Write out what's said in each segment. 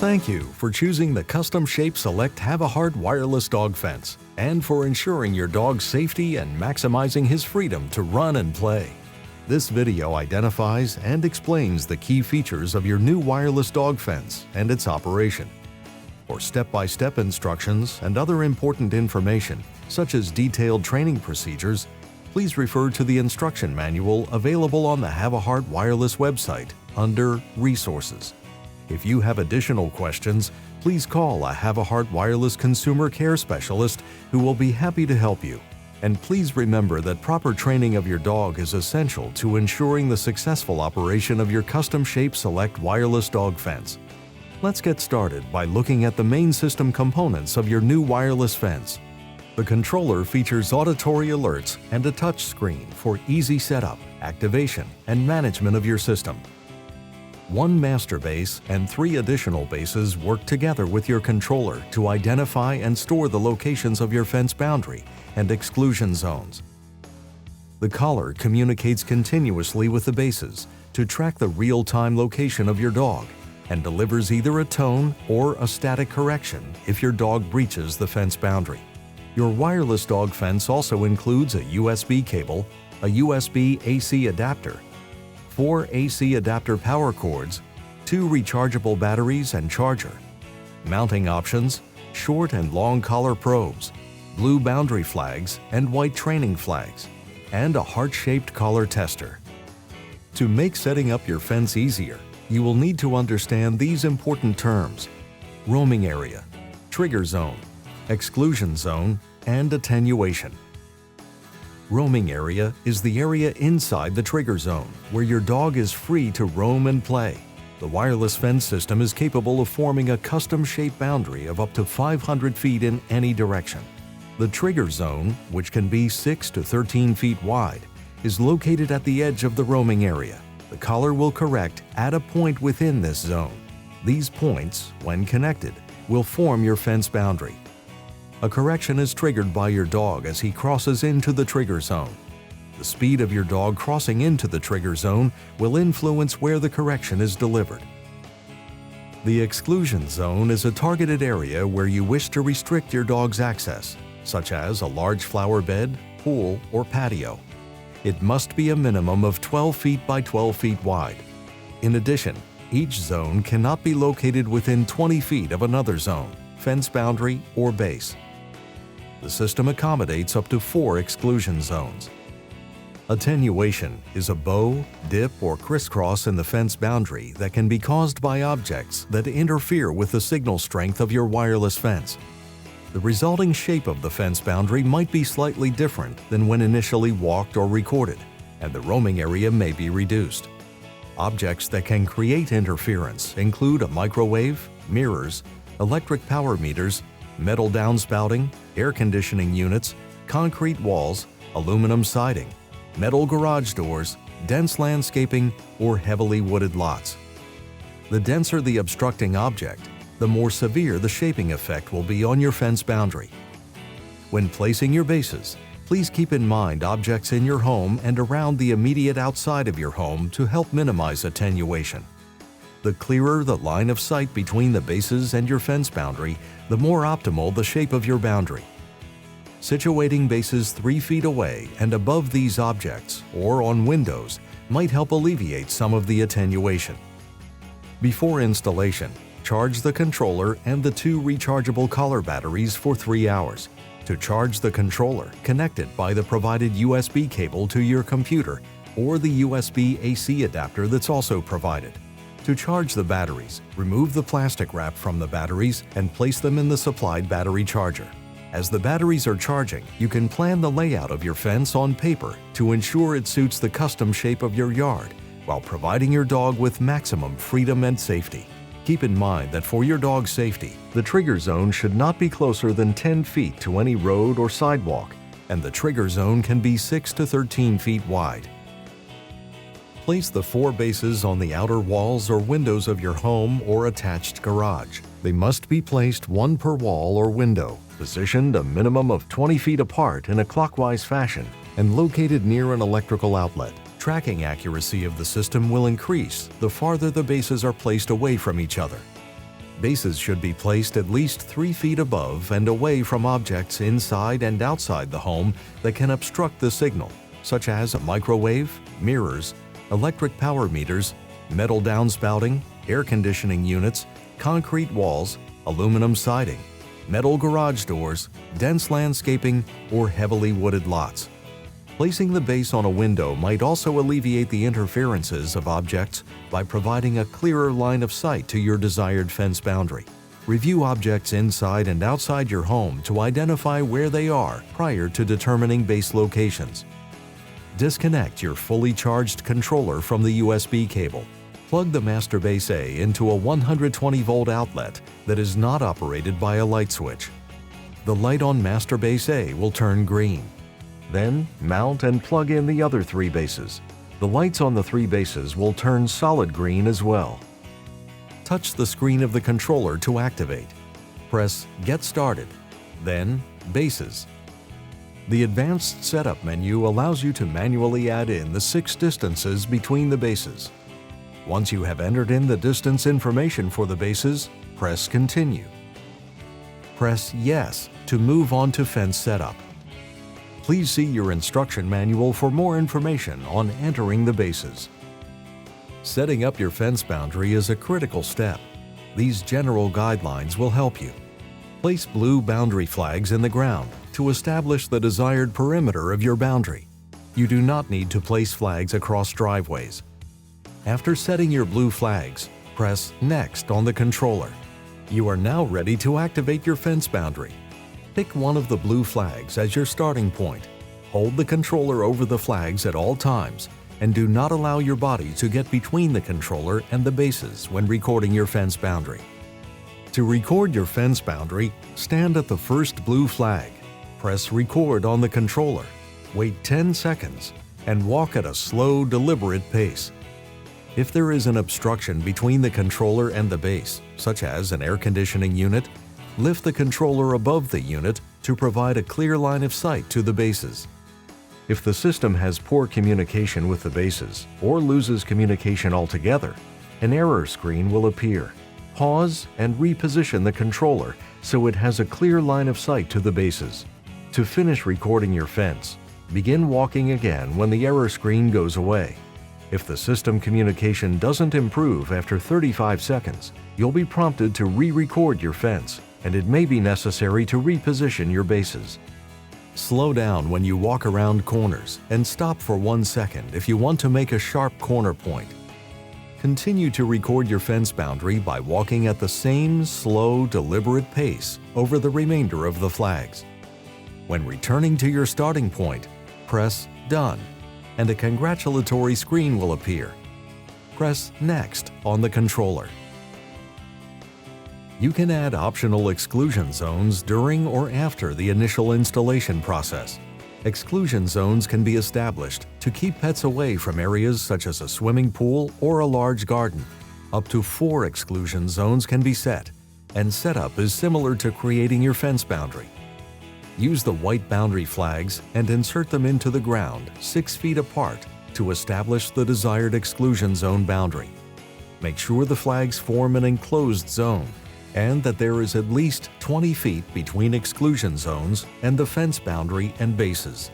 Thank you for choosing the Custom Shape Select Havahart wireless dog fence and for ensuring your dog's safety and maximizing his freedom to run and play. This video identifies and explains the key features of your new wireless dog fence and its operation. For step-by-step instructions and other important information, such as detailed training procedures, please refer to the instruction manual available on the Havahart Wireless website under Resources. If you have additional questions, please call a Havahart Wireless Consumer Care Specialist who will be happy to help you. And please remember that proper training of your dog is essential to ensuring the successful operation of your Custom Shape Select wireless dog fence. Let's get started by looking at the main system components of your new wireless fence. The controller features auditory alerts and a touch screen for easy setup, activation, and management of your system. One master base and 3 additional bases work together with your controller to identify and store the locations of your fence boundary and exclusion zones. The collar communicates continuously with the bases to track the real-time location of your dog and delivers either a tone or a static correction if your dog breaches the fence boundary. Your wireless dog fence also includes a USB cable, a USB AC adapter, 4 AC adapter power cords, 2 rechargeable batteries and charger, mounting options, short and long collar probes, blue boundary flags and white training flags, and a heart-shaped collar tester. To make setting up your fence easier, you will need to understand these important terms: roaming area, trigger zone, exclusion zone, and attenuation. Roaming area is the area inside the trigger zone where your dog is free to roam and play. The wireless fence system is capable of forming a custom-shaped boundary of up to 500 feet in any direction. The trigger zone, which can be 6 to 13 feet wide, is located at the edge of the roaming area. The collar will correct at a point within this zone. These points, when connected, will form your fence boundary. A correction is triggered by your dog as he crosses into the trigger zone. The speed of your dog crossing into the trigger zone will influence where the correction is delivered. The exclusion zone is a targeted area where you wish to restrict your dog's access, such as a large flower bed, pool, or patio. It must be a minimum of 12 feet by 12 feet wide. In addition, each zone cannot be located within 20 feet of another zone, fence boundary, or base. The system accommodates up to 4 exclusion zones. Attenuation is a bow, dip, or crisscross in the fence boundary that can be caused by objects that interfere with the signal strength of your wireless fence. The resulting shape of the fence boundary might be slightly different than when initially walked or recorded, and the roaming area may be reduced. Objects that can create interference include a microwave, mirrors, electric power meters, metal downspouting, air conditioning units, concrete walls, aluminum siding, metal garage doors, dense landscaping, or heavily wooded lots. The denser the obstructing object, the more severe the shaping effect will be on your fence boundary. When placing your bases, please keep in mind objects in your home and around the immediate outside of your home to help minimize attenuation. The clearer the line of sight between the bases and your fence boundary, the more optimal the shape of your boundary. Situating bases 3 feet away and above these objects or on windows might help alleviate some of the attenuation. Before installation, charge the controller and the 2 rechargeable collar batteries for 3 hours. To charge the controller, connect it by the provided USB cable to your computer or the USB AC adapter that's also provided. To charge the batteries, remove the plastic wrap from the batteries and place them in the supplied battery charger. As the batteries are charging, you can plan the layout of your fence on paper to ensure it suits the custom shape of your yard while providing your dog with maximum freedom and safety. Keep in mind that for your dog's safety, the trigger zone should not be closer than 10 feet to any road or sidewalk, and the trigger zone can be 6 to 13 feet wide. Place the 4 bases on the outer walls or windows of your home or attached garage. They must be placed 1 per wall or window, positioned a minimum of 20 feet apart in a clockwise fashion, and located near an electrical outlet. Tracking accuracy of the system will increase the farther the bases are placed away from each other. Bases should be placed at least 3 feet above and away from objects inside and outside the home that can obstruct the signal, such as a microwave, mirrors, electric power meters, metal downspouting, air conditioning units, concrete walls, aluminum siding, metal garage doors, dense landscaping, or heavily wooded lots. Placing the base on a window might also alleviate the interferences of objects by providing a clearer line of sight to your desired fence boundary. Review objects inside and outside your home to identify where they are prior to determining base locations. Disconnect your fully charged controller from the USB cable. Plug the Master Base A into a 120-volt outlet that is not operated by a light switch. The light on Master Base A will turn green. Then, mount and plug in the other 3 bases. The lights on the 3 bases will turn solid green as well. Touch the screen of the controller to activate. Press Get Started, then Bases. The Advanced Setup menu allows you to manually add in the 6 distances between the bases. Once you have entered in the distance information for the bases, press Continue. Press Yes to move on to fence setup. Please see your instruction manual for more information on entering the bases. Setting up your fence boundary is a critical step. These general guidelines will help you. Place blue boundary flags in the ground to establish the desired perimeter of your boundary. You do not need to place flags across driveways. After setting your blue flags, press Next on the controller. You are now ready to activate your fence boundary. Pick one of the blue flags as your starting point. Hold the controller over the flags at all times and do not allow your body to get between the controller and the bases when recording your fence boundary. To record your fence boundary, stand at the first blue flag. Press Record on the controller. Wait 10 seconds and walk at a slow, deliberate pace. If there is an obstruction between the controller and the base, such as an air conditioning unit, lift the controller above the unit to provide a clear line of sight to the bases. If the system has poor communication with the bases or loses communication altogether, an error screen will appear. Pause and reposition the controller so it has a clear line of sight to the bases. To finish recording your fence, begin walking again when the error screen goes away. If the system communication doesn't improve after 35 seconds, you'll be prompted to re-record your fence, and it may be necessary to reposition your bases. Slow down when you walk around corners and stop for 1 second if you want to make a sharp corner point. Continue to record your fence boundary by walking at the same slow, deliberate pace over the remainder of the flags. When returning to your starting point, press Done, and a congratulatory screen will appear. Press Next on the controller. You can add optional exclusion zones during or after the initial installation process. Exclusion zones can be established to keep pets away from areas such as a swimming pool or a large garden. Up to 4 exclusion zones can be set, and setup is similar to creating your fence boundary. Use the white boundary flags and insert them into the ground 6 feet apart to establish the desired exclusion zone boundary. Make sure the flags form an enclosed zone and that there is at least 20 feet between exclusion zones and the fence boundary and bases.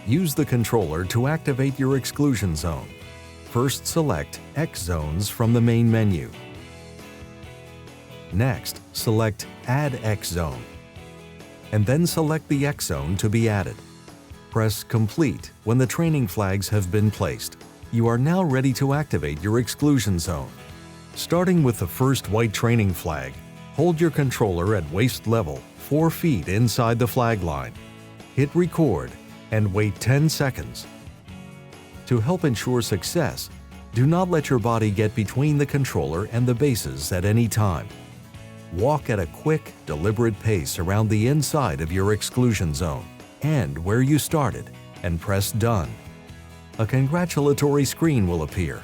Use the controller to activate your exclusion zone. First, select X zones from the main menu. Next, select Add X zone, and then select the X zone to be added. Press Complete when the training flags have been placed. You are now ready to activate your exclusion zone. Starting with the first white training flag, hold your controller at waist level 4 feet inside the flag line. Hit Record and wait 10 seconds. To help ensure success, do not let your body get between the controller and the bases at any time. Walk at a quick, deliberate pace around the inside of your exclusion zone and where you started, and press Done. A congratulatory screen will appear.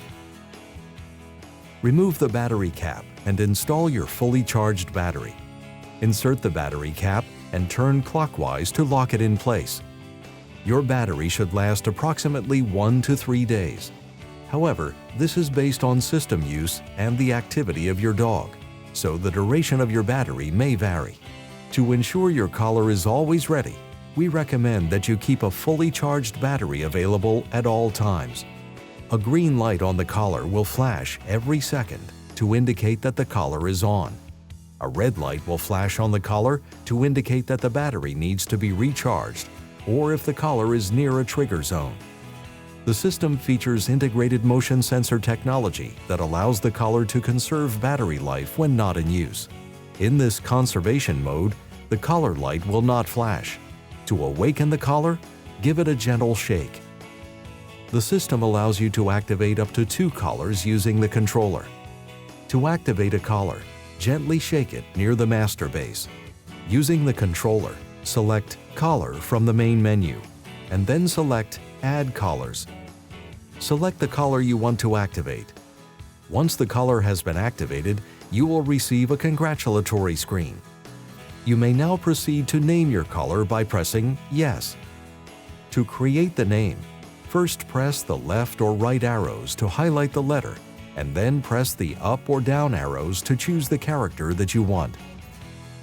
Remove the battery cap and install your fully charged battery. Insert the battery cap and turn clockwise to lock it in place. Your battery should last approximately 1 to 3 days. However, this is based on system use and the activity of your dog. so the duration of your battery may vary. To ensure your collar is always ready, we recommend that you keep a fully charged battery available at all times. A green light on the collar will flash every second to indicate that the collar is on. A red light will flash on the collar to indicate that the battery needs to be recharged, or if the collar is near a trigger zone. The system features integrated motion sensor technology that allows the collar to conserve battery life when not in use. In this conservation mode, the collar light will not flash. To awaken the collar, give it a gentle shake. The system allows you to activate up to 2 collars using the controller. To activate a collar, gently shake it near the master base. Using the controller, select Collar from the main menu, and then select Add Collars. Select the collar you want to activate. Once the collar has been activated, you will receive a congratulatory screen. You may now proceed to name your collar by pressing Yes. To create the name, first press the left or right arrows to highlight the letter, and then press the up or down arrows to choose the character that you want.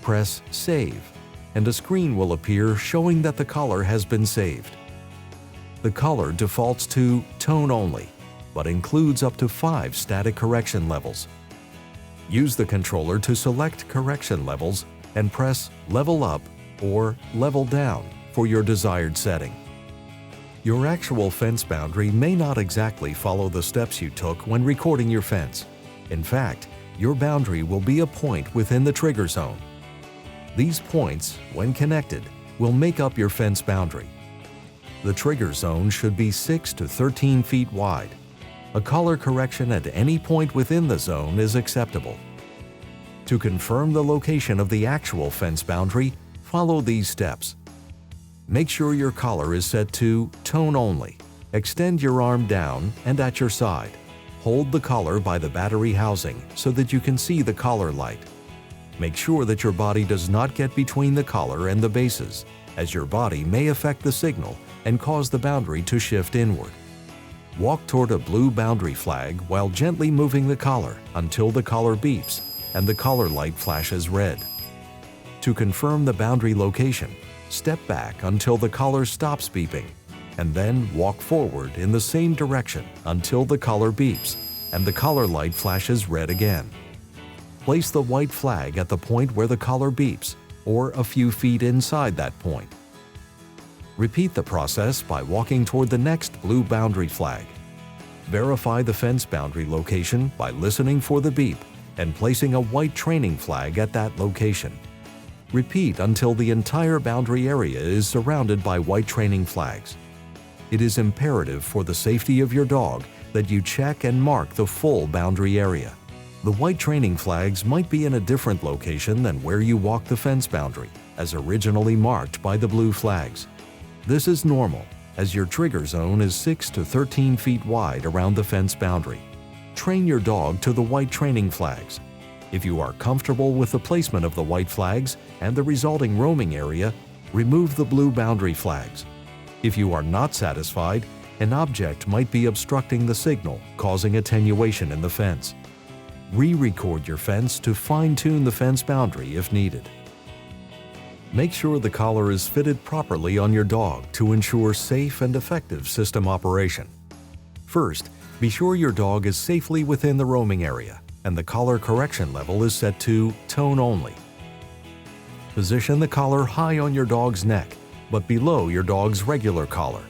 Press Save, and a screen will appear showing that the collar has been saved. The collar defaults to tone only, but includes up to 5 static correction levels. Use the controller to select correction levels and press Level Up or Level Down for your desired setting. Your actual fence boundary may not exactly follow the steps you took when recording your fence. In fact, your boundary will be a point within the trigger zone. These points, when connected, will make up your fence boundary. The trigger zone should be 6 to 13 feet wide. A collar correction at any point within the zone is acceptable. To confirm the location of the actual fence boundary, follow these steps. Make sure your collar is set to tone only. Extend your arm down and at your side. Hold the collar by the battery housing so that you can see the collar light. Make sure that your body does not get between the collar and the bases, as your body may affect the signal and cause the boundary to shift inward. Walk toward a blue boundary flag while gently moving the collar until the collar beeps and the collar light flashes red. To confirm the boundary location, step back until the collar stops beeping, and then walk forward in the same direction until the collar beeps and the collar light flashes red again. Place the white flag at the point where the collar beeps, or a few feet inside that point. Repeat the process by walking toward the next blue boundary flag. Verify the fence boundary location by listening for the beep and placing a white training flag at that location. Repeat until the entire boundary area is surrounded by white training flags. It is imperative for the safety of your dog that you check and mark the full boundary area. The white training flags might be in a different location than where you walk the fence boundary, as originally marked by the blue flags. This is normal, as your trigger zone is 6 to 13 feet wide around the fence boundary. Train your dog to the white training flags. If you are comfortable with the placement of the white flags and the resulting roaming area, remove the blue boundary flags. If you are not satisfied, an object might be obstructing the signal, causing attenuation in the fence. Re-record your fence to fine-tune the fence boundary if needed. Make sure the collar is fitted properly on your dog to ensure safe and effective system operation. First, be sure your dog is safely within the roaming area and the collar correction level is set to tone only. Position the collar high on your dog's neck, but below your dog's regular collar.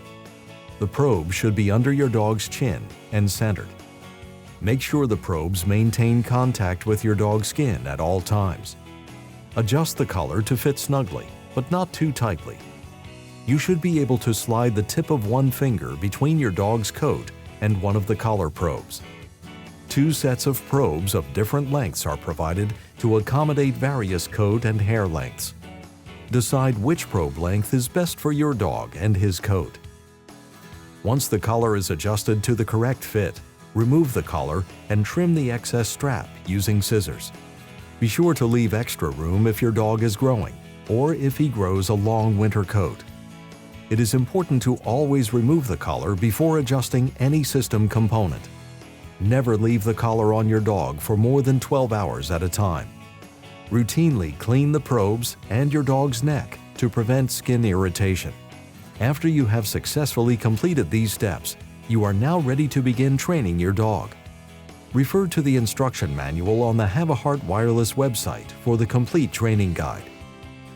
The probe should be under your dog's chin and centered. Make sure the probes maintain contact with your dog's skin at all times. Adjust the collar to fit snugly, but not too tightly. You should be able to slide the tip of one finger between your dog's coat and one of the collar probes. 2 sets of probes of different lengths are provided to accommodate various coat and hair lengths. Decide which probe length is best for your dog and his coat. Once the collar is adjusted to the correct fit, remove the collar and trim the excess strap using scissors. Be sure to leave extra room if your dog is growing or if he grows a long winter coat. It is important to always remove the collar before adjusting any system component. Never leave the collar on your dog for more than 12 hours at a time. Routinely clean the probes and your dog's neck to prevent skin irritation. After you have successfully completed these steps, you are now ready to begin training your dog. Refer to the instruction manual on the Havahart Wireless website for the complete training guide.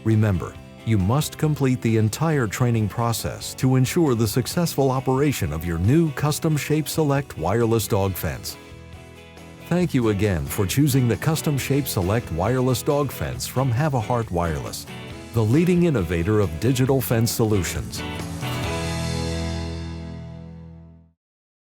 Remember, you must complete the entire training process to ensure the successful operation of your new Custom Shape Select wireless dog fence. Thank you again for choosing the Custom Shape Select wireless dog fence from Havahart Wireless, the leading innovator of digital fence solutions.